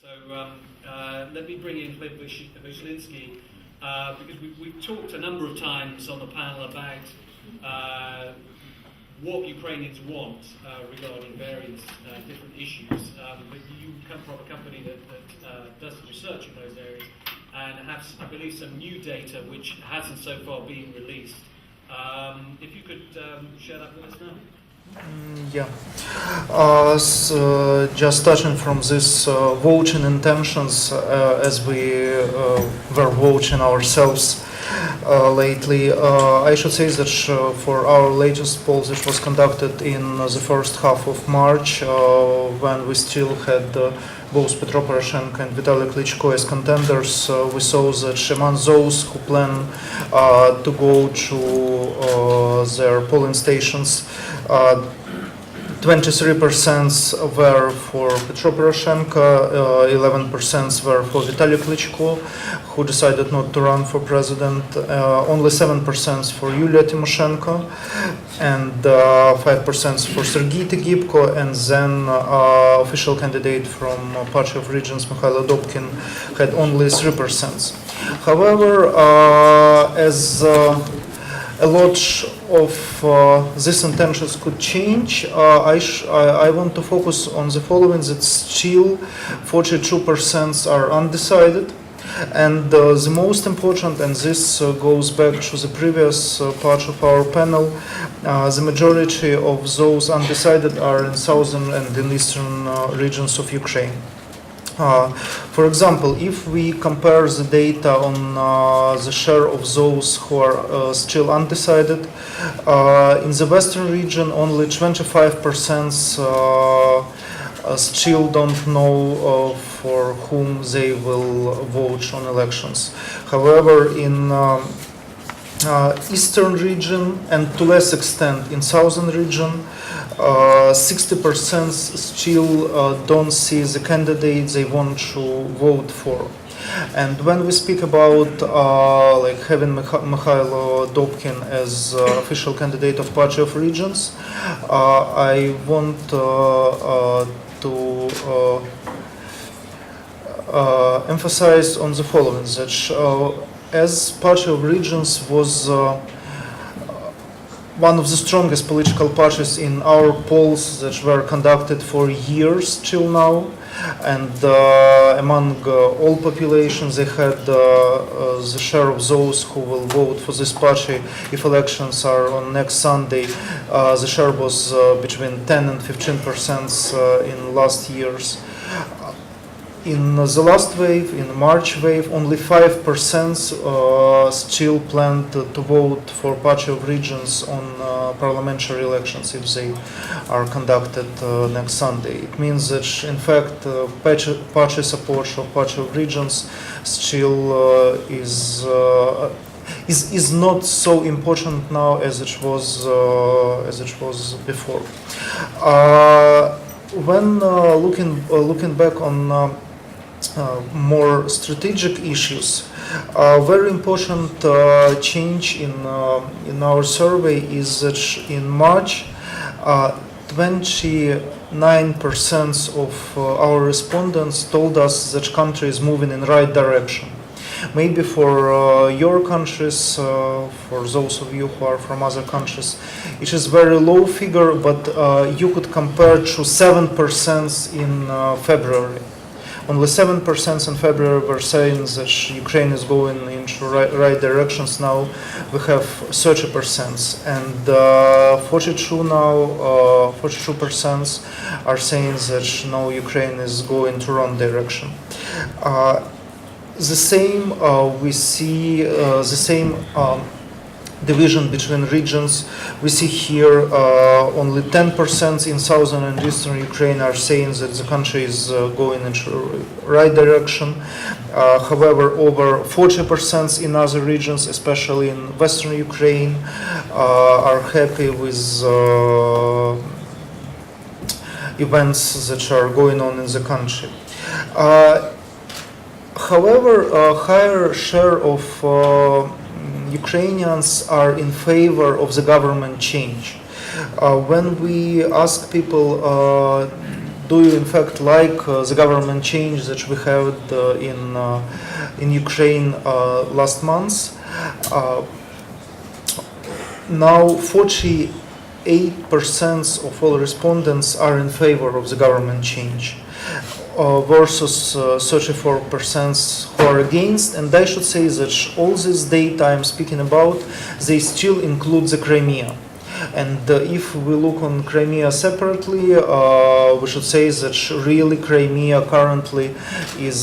So let me bring in Wyszynski, because we've talked a number of times on the panel about what Ukrainians want regarding various different issues. But you come from a company that does research in those areas and has, I believe, some new data which hasn't so far been released. If you could share that with us now. Just touching from this voting intentions, as we were voting ourselves lately, I should say that for our latest poll, which was conducted in the first half of March, when we still had both Petro Poroshenko and Vitaly Klitschko as contenders, we saw that among those who plan to go to their polling stations, 23% were for Petro Poroshenko, 11% were for Vitaly Klitschko, who decided not to run for president, only 7% for Yulia Tymoshenko, and 5% for Sergei Tygibko, and then official candidate from Party of Regions, Mikhailo Dobkin, had only 3%. However, as a lot of these intentions could change, I want to focus on the following: that still 42% are undecided, and the most important, and this goes back to the previous part of our panel, the majority of those undecided are in southern and in eastern regions of Ukraine. For example, if we compare the data on the share of those who are still undecided, in the western region only 25% still don't know for whom they will vote on elections. However, in eastern region and to less extent in southern region, 60% still don't see the candidate they want to vote for. And when we speak about like having Mikhailo Dobkin as official candidate of Party of Regions, I want to emphasize on the following: that as Party of Regions was one of the strongest political parties in our polls that were conducted for years till now, and among all populations they had the share of those who will vote for this party if elections are on next Sunday, the share was between 10 and 15% in last years. In the last wave, in the March wave, only 5% still plan to vote for Party of Regions on parliamentary elections if they are conducted next Sunday. It means that, in fact, party support of Party of Regions still is not so important now as it was before. When looking back on more strategic issues, very important change in our survey is that in March, 29% of our respondents told us that country is moving in the right direction. Maybe for your countries, for those of you who are from other countries, it is very low figure, but you could compare to 7% in February. Only 7% in February were saying that Ukraine is going into right directions. Now we have 30%, and 42% are saying that no, Ukraine is going to wrong direction. The same we see the same division between regions. We see here only 10% in southern and eastern Ukraine are saying that the country is going into the right direction. However, over 40% in other regions, especially in western Ukraine, are happy with events that are going on in the country. However, a higher share of Ukrainians are in favor of the government change. When we ask people, do you in fact like the government change that we had in Ukraine last month? Now 48% of all respondents are in favor of the government change, versus 34% who are against. And I should say that all this data I'm speaking about, they still include the Crimea. And if we look on Crimea separately, we should say that really Crimea currently is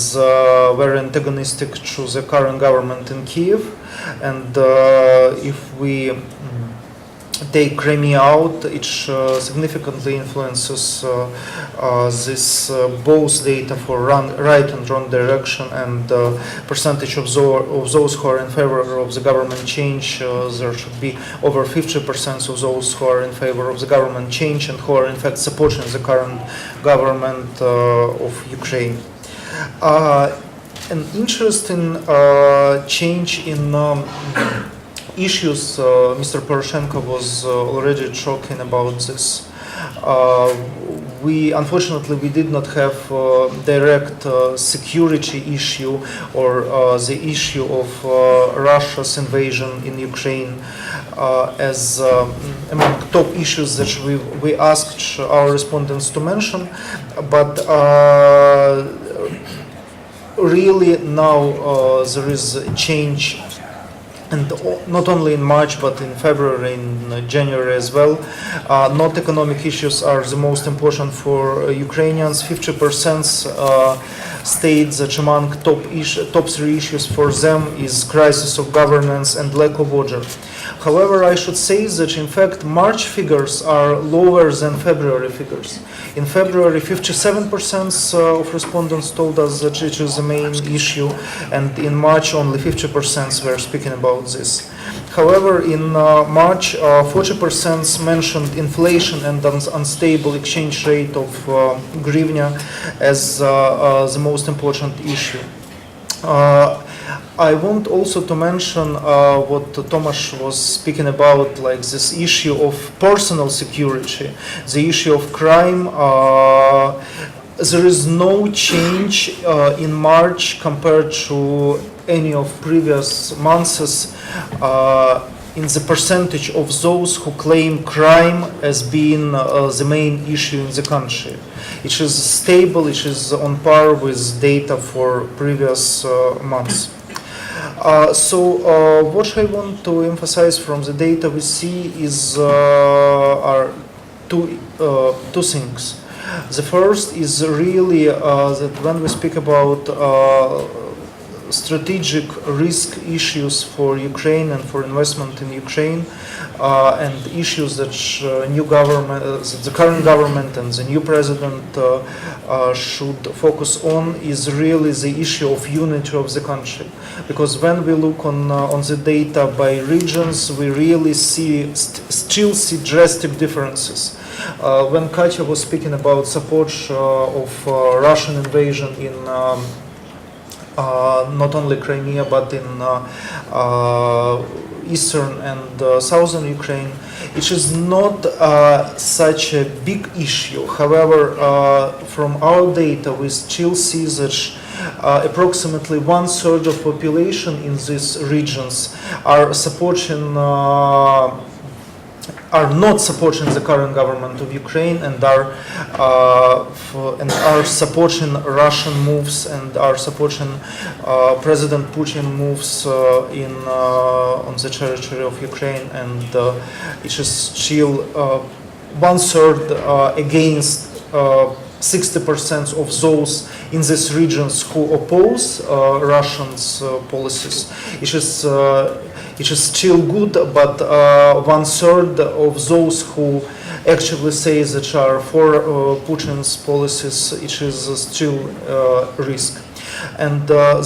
very antagonistic to the current government in Kiev. And if we take Crimea out, it significantly influences this both data for right and wrong direction, and percentage of those who are in favor of the government change. There should be over 50% of those who are in favor of the government change and who are in fact supporting the current government of Ukraine. An interesting change in issues, Mr. Poroshenko was already talking about this. Unfortunately, we did not have direct security issue or the issue of Russia's invasion in Ukraine as among top issues that we asked our respondents to mention. But really now there is a change, and not only in March but in February, in January as well. Not economic issues are the most important for Ukrainians. 50% state that among top 3 issues for them is crisis of governance and lack of order. However, I should say that in fact March figures are lower than February figures. In February, 57% of respondents told us that it is the main issue, and in March only 50% were speaking about this. However, in March, 40% mentioned inflation and unstable exchange rate of hryvnia as the most important issue. I want also to mention what Tomasz was speaking about, like this issue of personal security, the issue of crime. There is no change in March compared to any of previous months in the percentage of those who claim crime as being the main issue in the country. It is stable, it is on par with data for previous months. So what I want to emphasize from the data we see are two things. The first is really that when we speak about strategic risk issues for Ukraine and for investment in Ukraine, and issues that the current government and the new president should focus on, is really the issue of unity of the country. Because when we look on the data by regions, we really still see drastic differences. When Katya was speaking about support of Russian invasion in not only Crimea but in eastern and southern Ukraine, it is not such a big issue. However, from our data, we still see that approximately 1/3 of population in these regions are not supporting the current government of Ukraine, and are supporting Russian moves, and are supporting President Putin moves on the territory of Ukraine, and it is still 1/3 against 60% of those in these regions who oppose Russians' policies. It is still good, but 1/3 of those who actually say that are for Putin's policies, it is still risk. And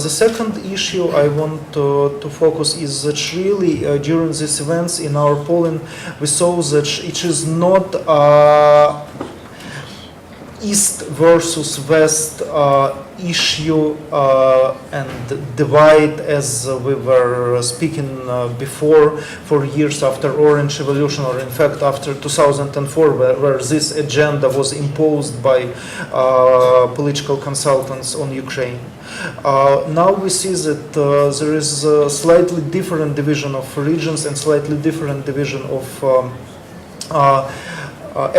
the second issue I want to focus is that really during these events in our polling, we saw that it is not East versus West issue and divide, as we were speaking before, for years after Orange Revolution, or in fact after 2004, where this agenda was imposed by political consultants on Ukraine. Now we see that there is a slightly different division of regions and slightly different division of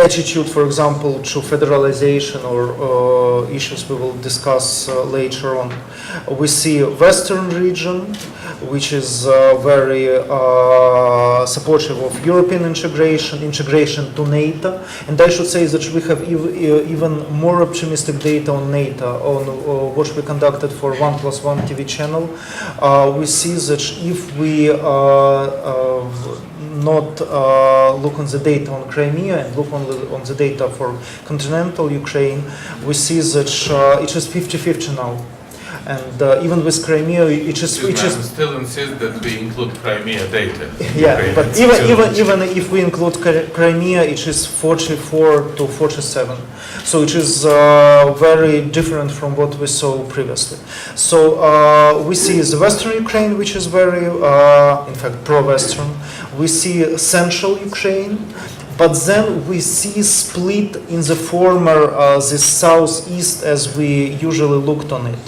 attitude, for example, to federalization or issues we will discuss later on. We see Western region, which is very supportive of European integration to NATO, and I should say that we have even more optimistic data on NATO, on what we conducted for 1+1 TV channel. We see that if we not look on the data on Crimea and look only on the data for continental Ukraine, we see that it is 50-50 now. And even with Crimea, it is. Still insist that we include Crimea data. Yeah, but even if we include Crimea, it is 44-47. So it is very different from what we saw previously. So we see the Western Ukraine, which is very, in fact, pro-Western. We see Central Ukraine. But then we see split in the former, the southeast, as we usually looked on it.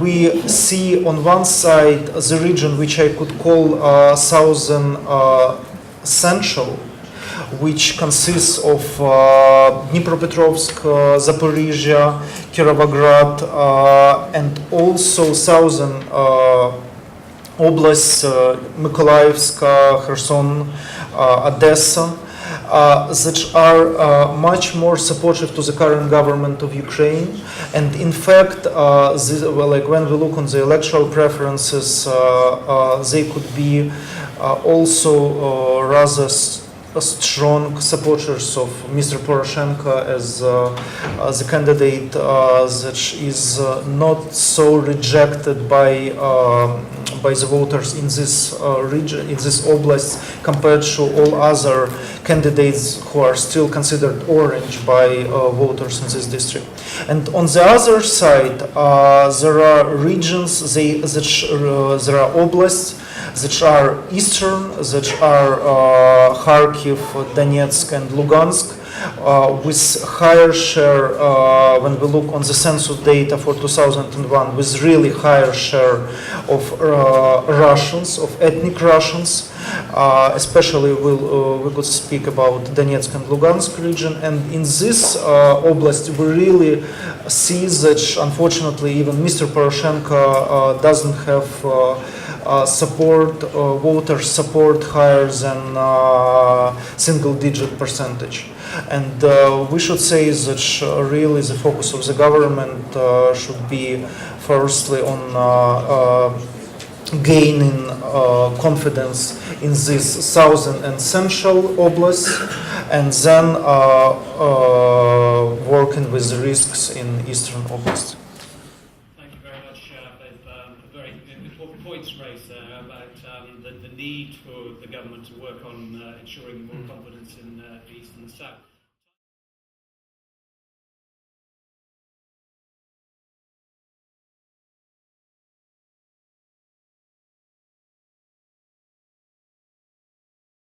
We see on one side the region which I could call southern central, which consists of Dnipropetrovsk, Zaporizhia, Kirovograd, and also southern oblasts, Mykolaiivsk, Kherson, Odessa, that are much more supportive to the current government of Ukraine. And in fact, like when we look on the electoral preferences, they could be also rather strong supporters of Mr. Poroshenko as the candidate that is not so rejected by the voters in this region, in this oblast, compared to all other candidates who are still considered orange by voters in this district. And on the other side, there are regions, there are oblasts that are eastern, that are Kharkiv, Donetsk, and Lugansk, with higher share, when we look on the census data for 2001, with really higher share of Russians, of ethnic Russians, especially we could speak about Donetsk and Lugansk region. And in this oblast, we really see that, unfortunately, even Mr. Poroshenko doesn't have voter support higher than single-digit percentage. And we should say that really the focus of the government should be firstly on gaining confidence in this southern and central oblasts, and then working with the risks in eastern oblasts. Thank you very much. Very important points raised there about the need for the government to work on ensuring more confidence in the east and the south.